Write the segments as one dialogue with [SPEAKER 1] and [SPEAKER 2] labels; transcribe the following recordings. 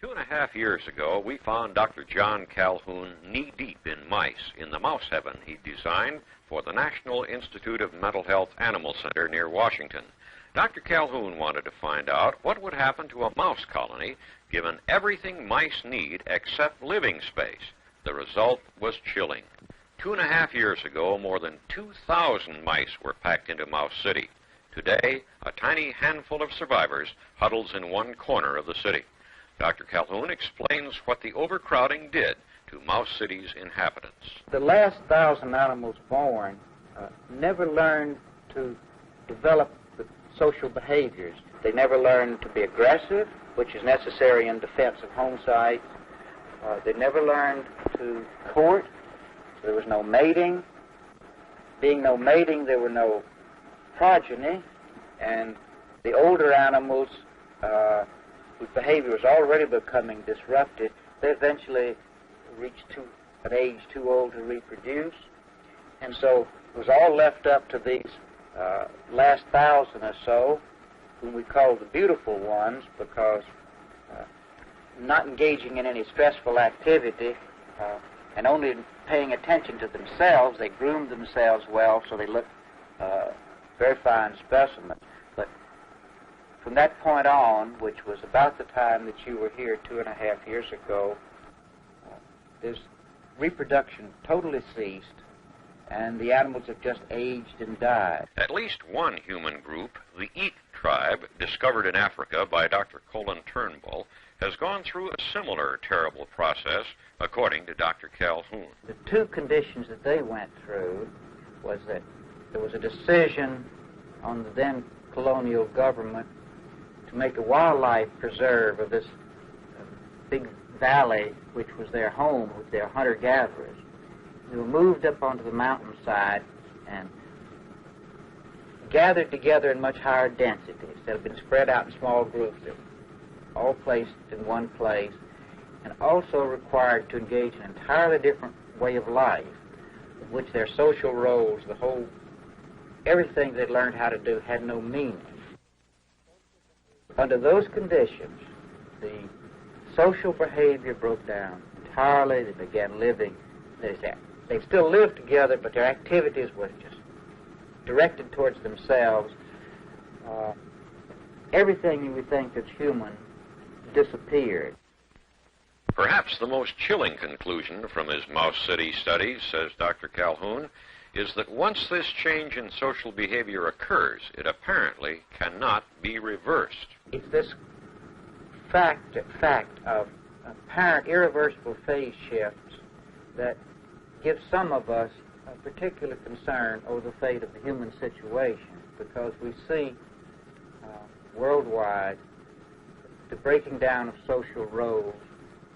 [SPEAKER 1] 2.5 years ago, we found Dr. John Calhoun knee-deep in mice in the mouse heaven he designed for the National Institute of Mental Health Animal Center near Washington. Dr. Calhoun wanted to find out what would happen to a mouse colony given everything mice need except living space. The result was chilling. 2.5 years ago, more than 2,000 mice were packed into Mouse City. Today, a tiny handful of survivors huddles in one corner of the city. Dr. Calhoun explains what the overcrowding did to Mouse City's inhabitants.
[SPEAKER 2] The last 1,000 animals born never learned to develop the social behaviors. They never learned to be aggressive, which is necessary in defense of home sites. They never learned to court. There was no mating. Being no mating, there were no progeny, and the older animals whose behavior was already becoming disrupted, they eventually reached an age too old to reproduce, and so it was all left up to these last 1,000 or so, whom we call the beautiful ones, because not engaging in any stressful activity and only paying attention to themselves, they groomed themselves well, so they looked very fine specimens. But from that point on, which was about the time that you were here 2.5 years ago, this reproduction totally ceased, and the animals have just aged and died.
[SPEAKER 1] At least one human group, the Eat tribe, discovered in Africa by Dr. Colin Turnbull, has gone through a similar terrible process, according to Dr. Calhoun.
[SPEAKER 2] The two conditions that they went through was that there was a decision on the then colonial government to make a wildlife preserve of this big valley, which was their home with their hunter-gatherers. They were moved up onto the mountainside and gathered together in much higher density. Instead of being spread out in small groups, they were all placed in one place, and also required to engage in an entirely different way of life, in which their social roles, everything they'd learned how to do had no meaning. Under those conditions, the social behavior broke down entirely. They began living. They still lived together, but their activities were just directed towards themselves. Everything you would think that's human disappeared.
[SPEAKER 1] Perhaps the most chilling conclusion from his Mouse City studies, says Dr. Calhoun, is that once this change in social behavior occurs, it apparently cannot be reversed.
[SPEAKER 2] It's this fact of apparent irreversible phase shifts that gives some of us a particular concern over the fate of the human situation, because we see worldwide the breaking down of social roles,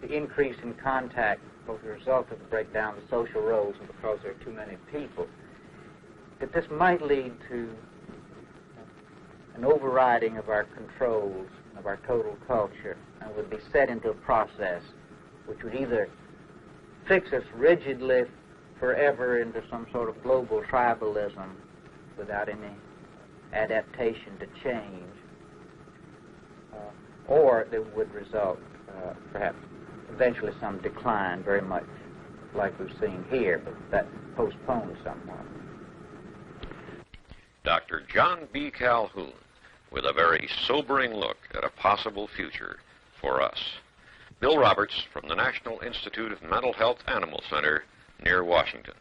[SPEAKER 2] the increase in contact both as a result of the breakdown of the social roles and because there are too many people, that this might lead to an overriding of our controls, of our total culture, and would be set into a process which would either fix us rigidly forever into some sort of global tribalism without any adaptation to change, or that would result perhaps eventually some decline, very much like we've seen here, but that postponed somewhat.
[SPEAKER 1] Dr. John B. Calhoun, with a very sobering look at a possible future for us. Bill Roberts from the National Institute of Mental Health Animal Center near Washington.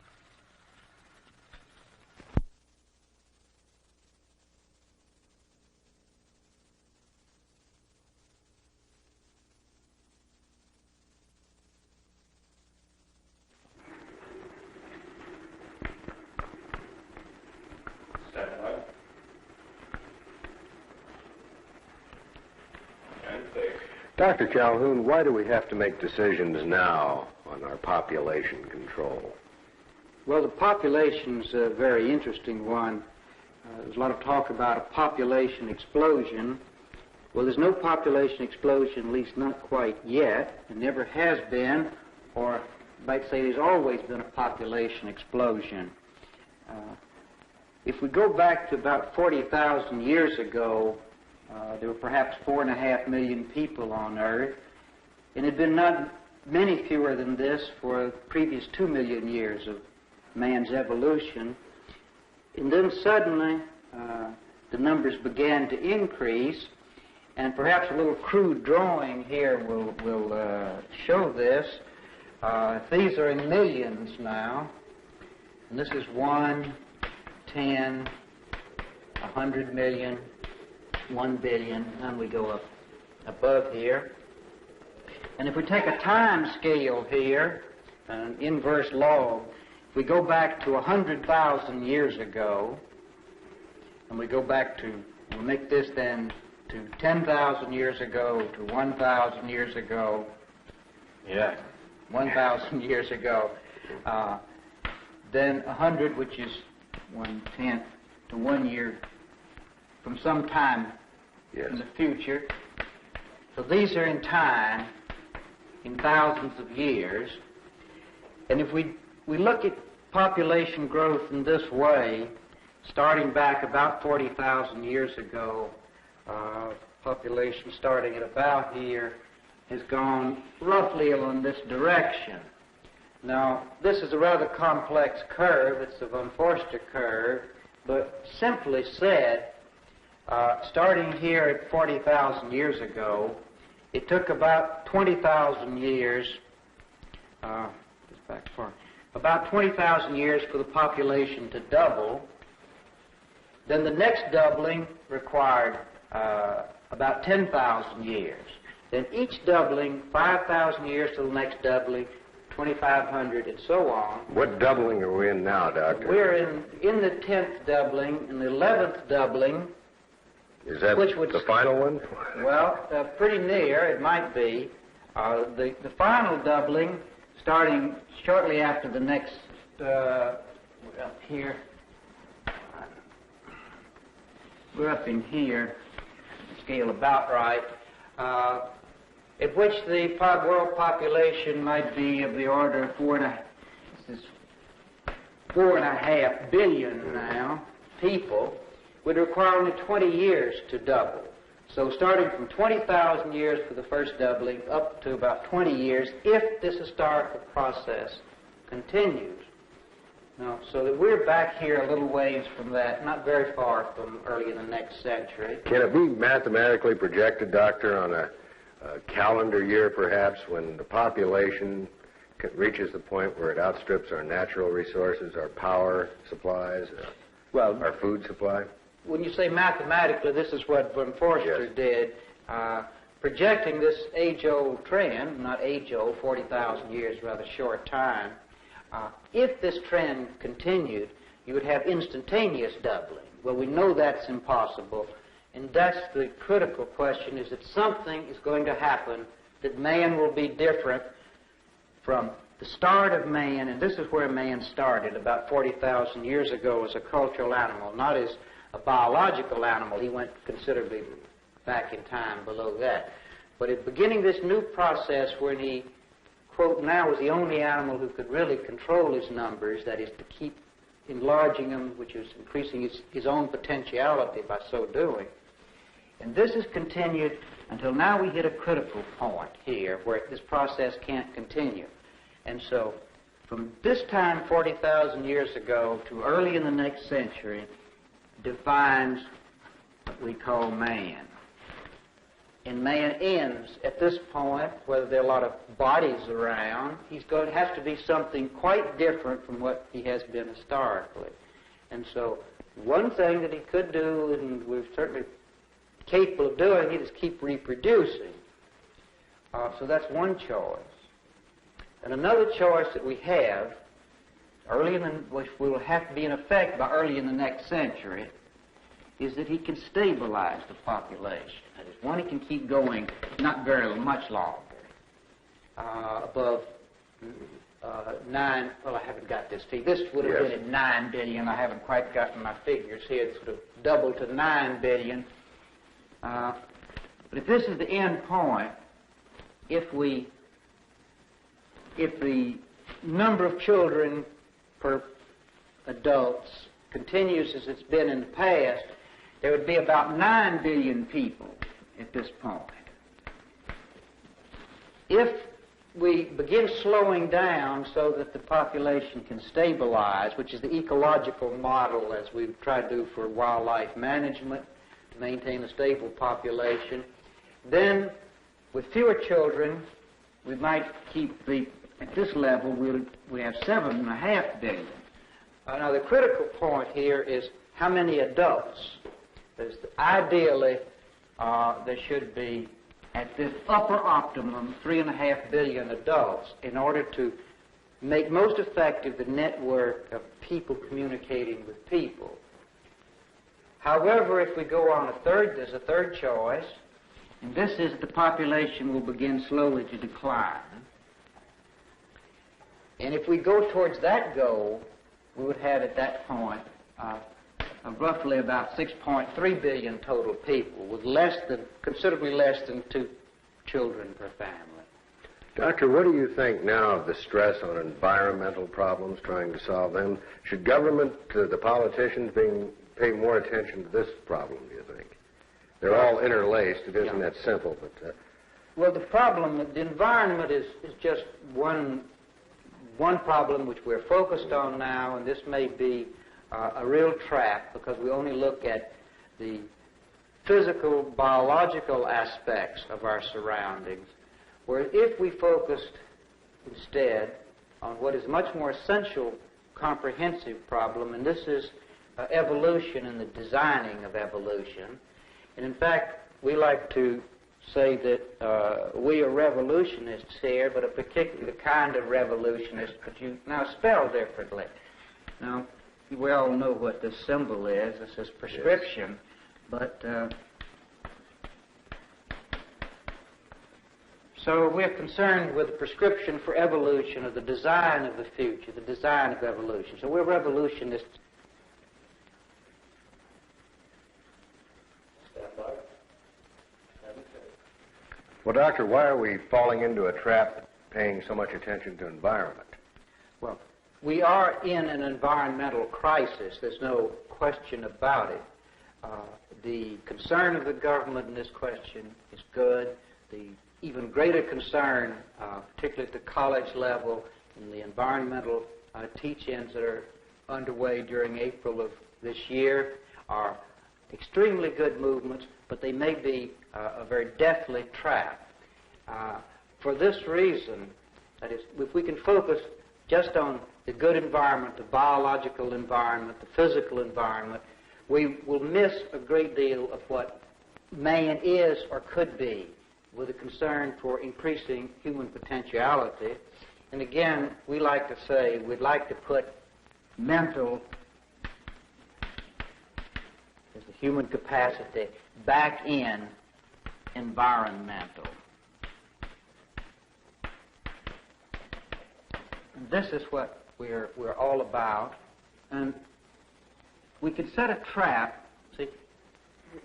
[SPEAKER 3] Dr. Calhoun, why do we have to make decisions now on our population control?
[SPEAKER 2] Well, the population's a very interesting one. There's a lot of talk about a population explosion. Well, there's no population explosion, at least not quite yet, and never has been, or I might say there's always been a population explosion. If we go back to about 40,000 years ago, there were perhaps 4.5 million people on Earth, And it had been not many fewer than this for the previous 2 million years of man's evolution. And then suddenly the numbers began to increase, and perhaps a little crude drawing here will show this. These are in millions now, and this is 1, 10, 100 million, 1 billion, and we go up above here. And if we take a time scale here, an inverse log, if we go back to 100,000 years ago, and we go back to, we'll make this then to 10,000 years ago, to 1,000 years ago, 1,000 years ago, then 100, which is 1/10 to 1 year from some time in the future. So these are in time, in thousands of years. And if we look at population growth in this way, starting back about 40,000 years ago, population starting at about here has gone roughly along this direction. Now, this is a rather complex curve. It's a von Forster curve, but simply said, starting here at 40,000 years ago, it took about 20,000 years, about 20,000 years for the population to double. Then the next doubling required about 10,000 years. Then each doubling, 5,000 years to the next doubling, 2,500, and so on.
[SPEAKER 3] What doubling are we in now, Doctor?
[SPEAKER 2] We're in the 10th doubling, and the 11th doubling.
[SPEAKER 3] Is that the final one?
[SPEAKER 2] Well, pretty near, it might be. The final doubling, starting shortly after the next, we're up here. We're up in here, scale about right, at which the world population might be of the order of 4.5 billion now people, would require only 20 years to double. So starting from 20,000 years for the first doubling up to about 20 years if this historical process continues. Now, so that we're back here a little ways from that, not very far from early in the next century.
[SPEAKER 3] Can it be mathematically projected, Doctor, on a calendar year perhaps, when the population reaches the point where it outstrips our natural resources, our power supplies, our food supply?
[SPEAKER 2] When you say mathematically, this is what von Forster did, projecting this age-old trend, not age-old, 40,000 years, rather short time. If this trend continued, you would have instantaneous doubling. Well, we know that's impossible, and that's the critical question, is that something is going to happen, that man will be different from the start of man, and this is where man started about 40,000 years ago as a cultural animal, not as a biological animal. He went considerably back in time below that. But at beginning this new process when he, quote, now was the only animal who could really control his numbers, that is to keep enlarging them, which is increasing his own potentiality by so doing. And this has continued until now we hit a critical point here where this process can't continue. And so from this time 40,000 years ago to early in the next century defines what we call man. And man ends at this point, whether there are a lot of bodies around, he's going to have to be something quite different from what he has been historically. And so one thing that he could do, and we're certainly capable of doing it, is keep reproducing. So that's one choice. And another choice that we have, which will have to be in effect by early in the next century, is that he can stabilize the population. That is, one, he can keep going not very much longer, above 9, well, I haven't got this figure. This would have been at 9 billion. I haven't quite gotten my figures here. It's sort of doubled to 9 billion. But if this is the end point, if the number of children per adults continues as it's been in the past, there would be about 9 billion people at this point. if we begin slowing down so that the population can stabilize, which is the ecological model as we've tried to do for wildlife management, to maintain a stable population, then with fewer children, we might keep at this level, we have 7.5 billion. Now the critical point here is how many adults. Ideally, there should be, at this upper optimum, 3.5 billion adults in order to make most effective the network of people communicating with people. However, if we go on there's a third choice, and this is the population will begin slowly to decline. And if we go towards that goal, we would have at that point roughly about 6.3 billion total people, with considerably less than 2 children per family.
[SPEAKER 3] Doctor, what do you think now of the stress on environmental problems, trying to solve them? Should government, the politicians, pay more attention to this problem, do you think? They're all interlaced. It isn't that simple, but...
[SPEAKER 2] Well, the environment is just one problem which we're focused on now, and this may be a real trap because we only look at the physical, biological aspects of our surroundings, where if we focused instead on what is much more essential, comprehensive problem, and this is evolution and the designing of evolution. And in fact, we like to say that we are revolutionists here, but a particular kind of revolutionist, but you now spell differently. Now, we all know what this symbol is. This is prescription, yes. But so we're concerned with the prescription for evolution, of the design of the future, the design of evolution. So we're revolutionists.
[SPEAKER 3] Well, Doctor, why are we falling into a trap paying so much attention to environment?
[SPEAKER 2] Well, we are in an environmental crisis. There's no question about it. The concern of the government in this question is good. The even greater concern, particularly at the college level, in the environmental teach-ins that are underway during April of this year, are extremely good movements, but they may be a very deathly trap. For this reason, that is, if we can focus just on the good environment, the biological environment, the physical environment, we will miss a great deal of what man is or could be, with a concern for increasing human potentiality. And again, we like to say we'd like to put mental, as the human capacity, back in environmental. And this is what we're all about. And we can set a trap. See,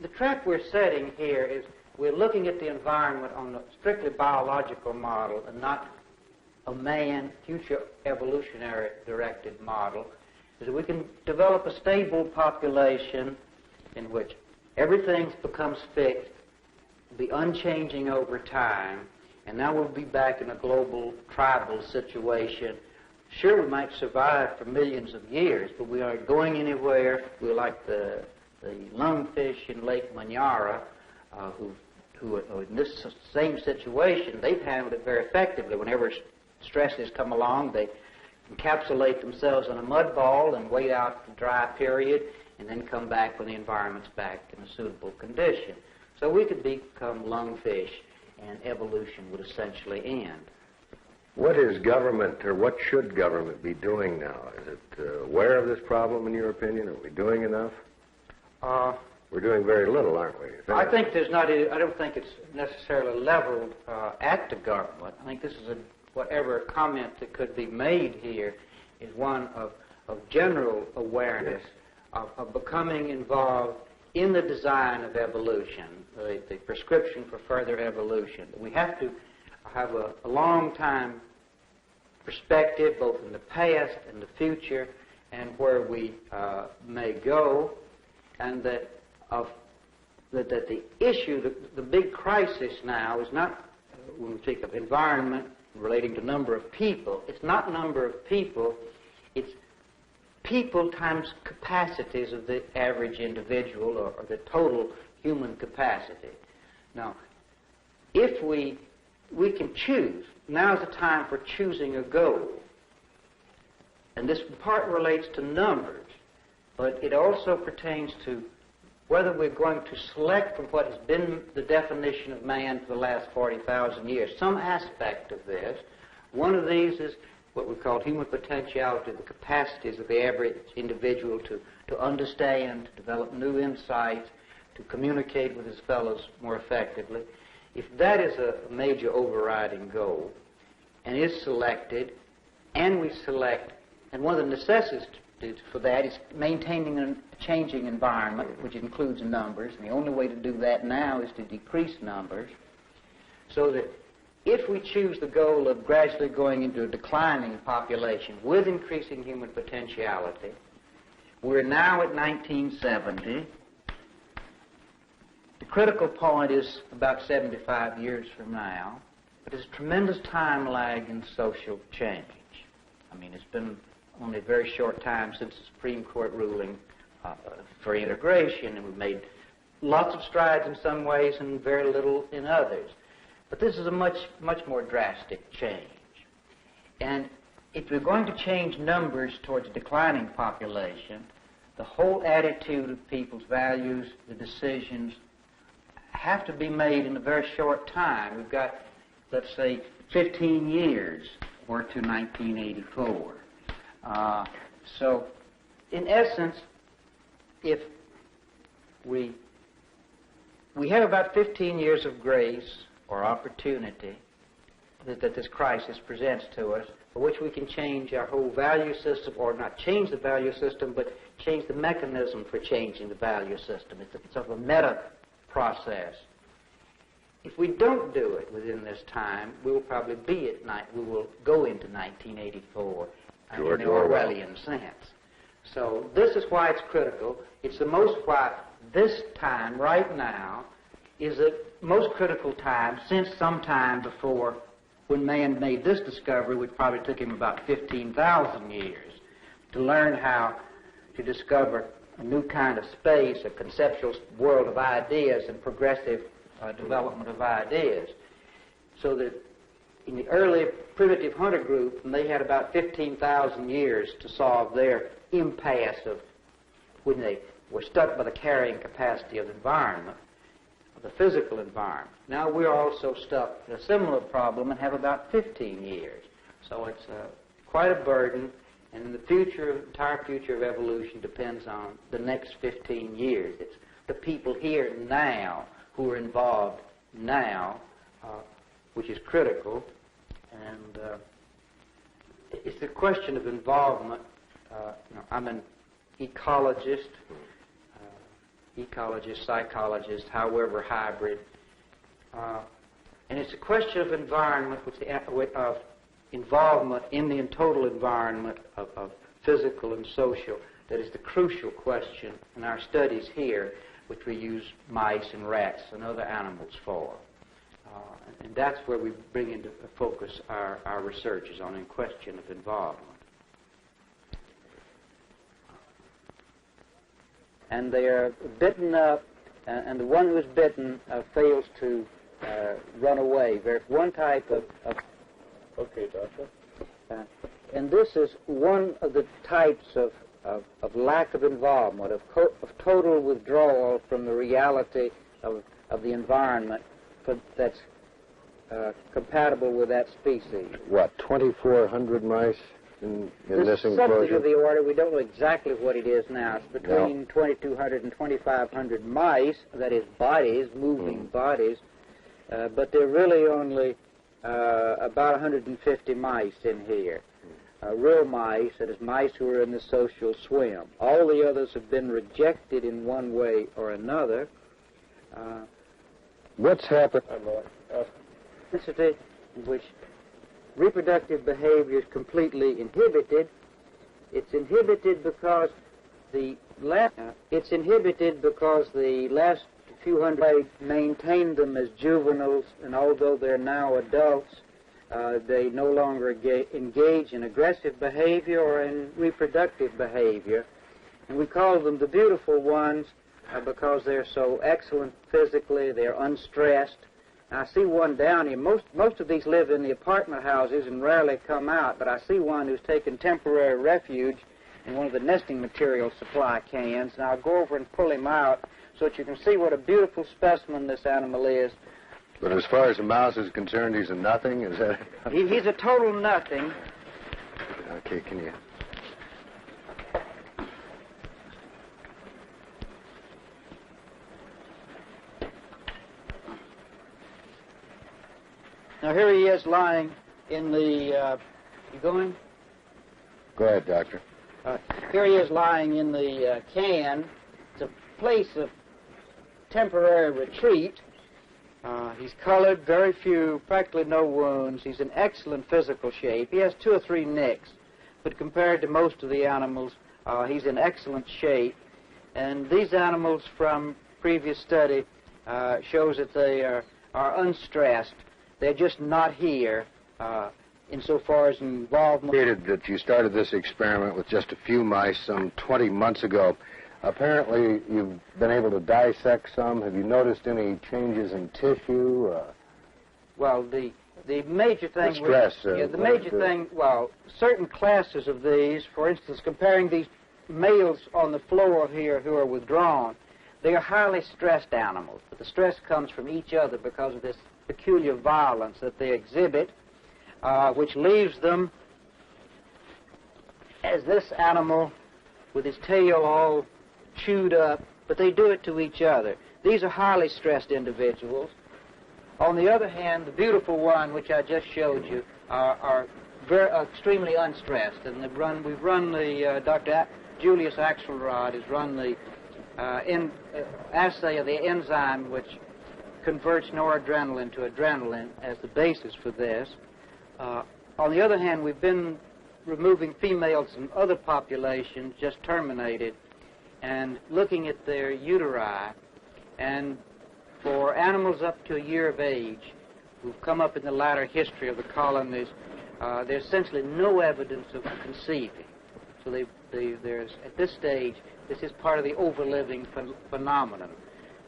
[SPEAKER 2] the trap we're setting here is we're looking at the environment on a strictly biological model and not a future evolutionary directed model, is that we can develop a stable population in which everything becomes fixed, be unchanging over time, and now we'll be back in a global tribal situation. Sure, we might survive for millions of years, but we aren't going anywhere. We're like the lungfish in Lake Manyara, who are in this same situation. They've handled it very effectively. Whenever stresses come along, they encapsulate themselves in a mud ball and wait out the dry period, and then come back when the environment's back in a suitable condition. So we could become lungfish, and evolution would essentially end.
[SPEAKER 3] What is government, or what should government be doing now? Is it aware of this problem, in your opinion? Are we doing enough? We're doing very little, aren't we?
[SPEAKER 2] I think I don't think it's necessarily leveled at the government. I think this is whatever comment that could be made here is one of general awareness, yes, of becoming involved in the design of evolution, the prescription for further evolution. We have to have a long-time perspective, both in the past and the future, and where we may go, and that the issue, the big crisis now is not when we think of environment relating to number of people, it's not number of people, it's people times capacities of the average individual or the total human capacity. Now, if we can choose, now's the time for choosing a goal. And this part relates to numbers, but it also pertains to whether we're going to select from what has been the definition of man for the last 40,000 years, some aspect of this. One of these is what we call human potentiality, the capacities of the average individual to understand, to develop new insights, to communicate with his fellows more effectively. If that is a major overriding goal and is selected, and we select, and one of the necessities for that is maintaining a changing environment, which includes numbers, and the only way to do that now is to decrease numbers, so that if we choose the goal of gradually going into a declining population with increasing human potentiality, we're now at 1970. The critical point is about 75 years from now, but there's a tremendous time lag in social change. I mean, it's been only a very short time since the Supreme Court ruling for integration, and we've made lots of strides in some ways and very little in others. But this is a much more drastic change. And if we're going to change numbers towards a declining population, the whole attitude of people's values, the decisions, have to be made in a very short time. We've got, let's say, 15 years or to 1984. So, in essence, if we have about 15 years of grace or opportunity that this crisis presents to us, for which we can change our whole value system, or not change the value system, but change the mechanism for changing the value system. It's sort of a meta process. If we don't do it within this time, we will probably be at night. We will go into 1984 in the Orwellian sense. So this is why it's critical. It's the most why this time right now is the most critical time since sometime before when man made this discovery, which probably took him about 15,000 years to learn how to discover a new kind of space, a conceptual world of ideas and progressive development of ideas. So that in the early primitive hunter group, they had about 15,000 years to solve their impasse of when they were stuck by the carrying capacity of the environment, of the physical environment. Now we're also stuck with a similar problem and have about 15 years. So it's quite a burden, and the future, entire future of evolution depends on the next 15 years. It's the people here now who are involved now, which is critical, and it's the question of involvement. I'm an ecologist, psychologist, however hybrid, and it's a question of environment, of involvement in the total environment of physical and social that is the crucial question in our studies here, which we use mice and rats and other animals for. And that's where we bring into focus our research is on in question of involvement. And they are bitten up, and the one who is bitten fails to run away. There's one type of
[SPEAKER 3] Okay, Doctor.
[SPEAKER 2] and this is one of the types of lack of involvement, of total withdrawal from the reality of the environment that's compatible with that species.
[SPEAKER 3] What, 2,400 mice in this enclosure?
[SPEAKER 2] Something of the order. We don't know exactly what it is now. It's between 2,200 and 2,500 mice, that is bodies, moving bodies, but there are really only about 150 mice in here. Real mice, that is mice who are in the social swim. All the others have been rejected in one way or another.
[SPEAKER 3] What's happened?
[SPEAKER 2] In which reproductive behavior is completely inhibited. It's inhibited because the last few hundred, maintained them as juveniles, and although they're now adults, they no longer engage in aggressive behavior or in reproductive behavior. And we call them the beautiful ones because they're so excellent physically, they're unstressed. I see one down here. Most of these live in the apartment houses and rarely come out, but I see one who's taken temporary refuge in one of the nesting material supply cans, and I'll go over and pull him out so that you can see what a beautiful specimen this animal is.
[SPEAKER 3] But as far as the mouse is concerned, he's a nothing? Is that...
[SPEAKER 2] He's a total nothing.
[SPEAKER 3] Okay, can you...
[SPEAKER 2] Now here he is lying in the, you going?
[SPEAKER 3] Go ahead, Doctor.
[SPEAKER 2] Here he is lying in the can. It's a place of temporary retreat. He's colored, very few, practically no wounds. He's in excellent physical shape. He has 2 or 3 nicks, but compared to most of the animals, he's in excellent shape. And these animals from previous study shows that they are unstressed. They're just not here insofar as involvement.
[SPEAKER 3] Stated that you started this experiment with just a few mice some 20 months ago. Apparently, you've been able to dissect some. Have you noticed any changes in tissue?
[SPEAKER 2] Well, the major thing...
[SPEAKER 3] Stress.
[SPEAKER 2] The major thing, well, certain classes of these, for instance, comparing these males on the floor here who are withdrawn, they are highly stressed animals, but the stress comes from each other because of this peculiar violence that they exhibit, which leaves them as this animal with his tail all chewed up, but they do it to each other. These are highly stressed individuals. On the other hand, the beautiful one, which I just showed you, are very extremely unstressed, and we've run the Dr. Julius Axelrod has run the assay of the enzyme which converts noradrenaline to adrenaline as the basis for this. On the other hand, we've been removing females from other populations just terminated and looking at their uteri. And for animals up to a year of age who've come up in the latter history of the colonies, there's essentially no evidence of conceiving. So there's, at this stage, this is part of the overliving phenomenon.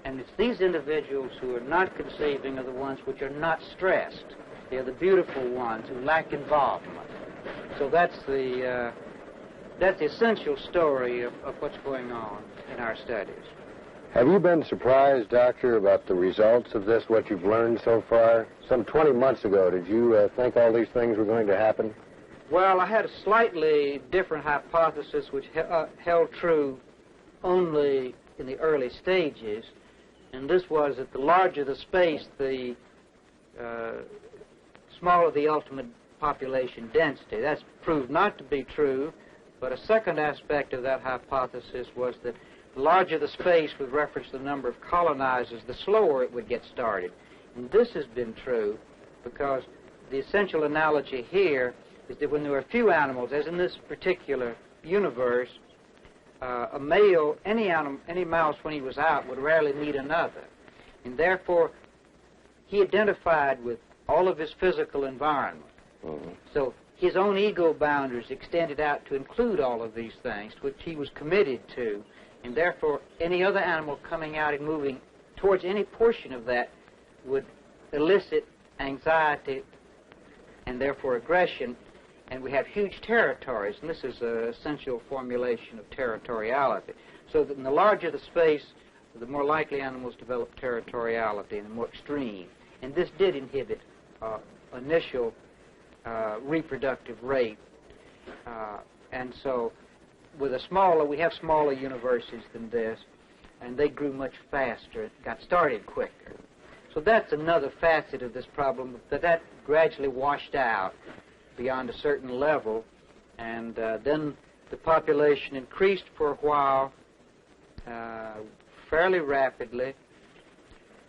[SPEAKER 2] And it's these individuals who are not conceiving are the ones which are not stressed. They're the beautiful ones who lack involvement. So that's the essential story of what's going on in our studies.
[SPEAKER 3] Have you been surprised, Doctor, about the results of this, what you've learned so far? Some 20 months ago, did you think all these things were going to happen?
[SPEAKER 2] Well, I had a slightly different hypothesis which held true only in the early stages, and this was that the larger the space, the smaller the ultimate population density. That's proved not to be true, but a second aspect of that hypothesis was that the larger the space with reference to the number of colonizers, the slower it would get started. And this has been true because the essential analogy here is that when there are few animals, as in this particular universe, a male, any mouse when he was out would rarely meet another. And therefore, he identified with all of his physical environment. Mm-hmm. So his own ego boundaries extended out to include all of these things, which he was committed to. And therefore, any other animal coming out and moving towards any portion of that would elicit anxiety and therefore aggression. And we have huge territories, and this is an essential formulation of territoriality. So that in the larger the space, the more likely animals develop territoriality and the more extreme. And this did inhibit initial reproductive rate. And so with a smaller, we have smaller universes than this, and they grew much faster, got started quicker. So that's another facet of this problem, that gradually washed out beyond a certain level, and then the population increased for a while fairly rapidly,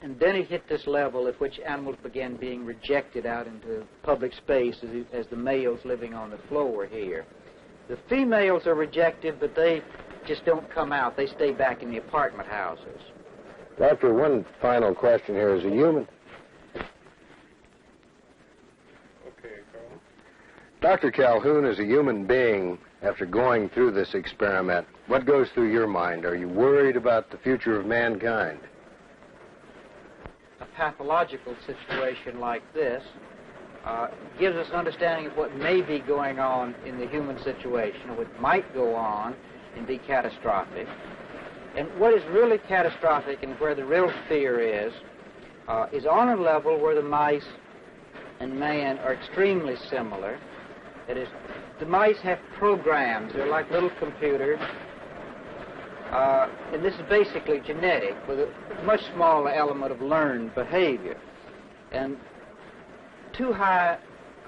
[SPEAKER 2] and then it hit this level at which animals began being rejected out into public space as the males living on the floor here. The females are rejected, but they just don't come out. They stay back in the apartment houses.
[SPEAKER 3] Doctor, one final question here. As a human...
[SPEAKER 4] Okay, Carl.
[SPEAKER 3] Dr. Calhoun, as a human being, after going through this experiment, what goes through your mind? Are you worried about the future of mankind?
[SPEAKER 2] A pathological situation like this gives us an understanding of what may be going on in the human situation, or what might go on and be catastrophic. And what is really catastrophic and where the real fear is on a level where the mice and man are extremely similar. That is, the mice have programs. They're like little computers. And this is basically genetic with a much smaller element of learned behavior. And too high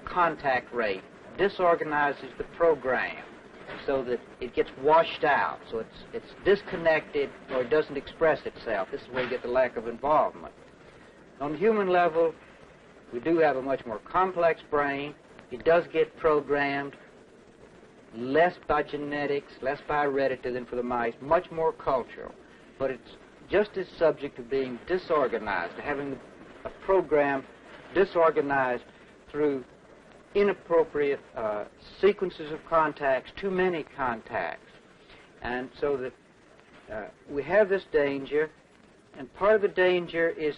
[SPEAKER 2] contact rate disorganizes the program so that it gets washed out, so it's disconnected or it doesn't express itself. This is where you get the lack of involvement. On the human level, we do have a much more complex brain. It does get programmed, less by genetics, less by heredity than for the mice, much more cultural. But it's just as subject to being disorganized, to having a program disorganized through inappropriate sequences of contacts, too many contacts. And so that we have this danger, and part of the danger is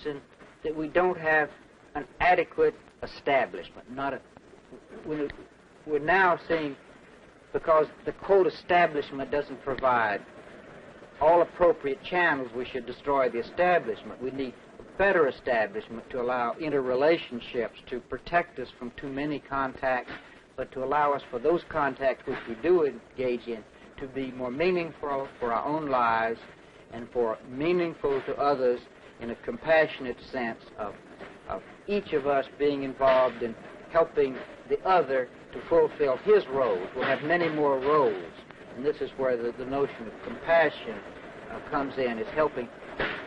[SPEAKER 2] that we don't have an adequate establishment. We're now seeing, because the quote establishment doesn't provide all appropriate channels, we should destroy the establishment. We need a better establishment to allow interrelationships to protect us from too many contacts, but to allow us for those contacts which we do engage in to be more meaningful for our own lives and for meaningful to others in a compassionate sense of each of us being involved in helping the other to fulfill his roles. We'll have many more roles, and this is where the notion of compassion comes in, is helping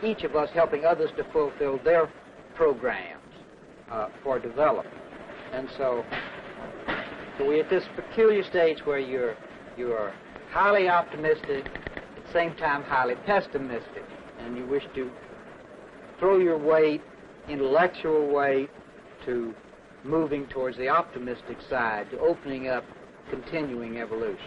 [SPEAKER 2] each of us, helping others to fulfill their programs for development. And so we're at this peculiar stage where you're highly optimistic, at the same time highly pessimistic, and you wish to throw your weight, intellectual weight, to moving towards the optimistic side, to opening up continuing evolution.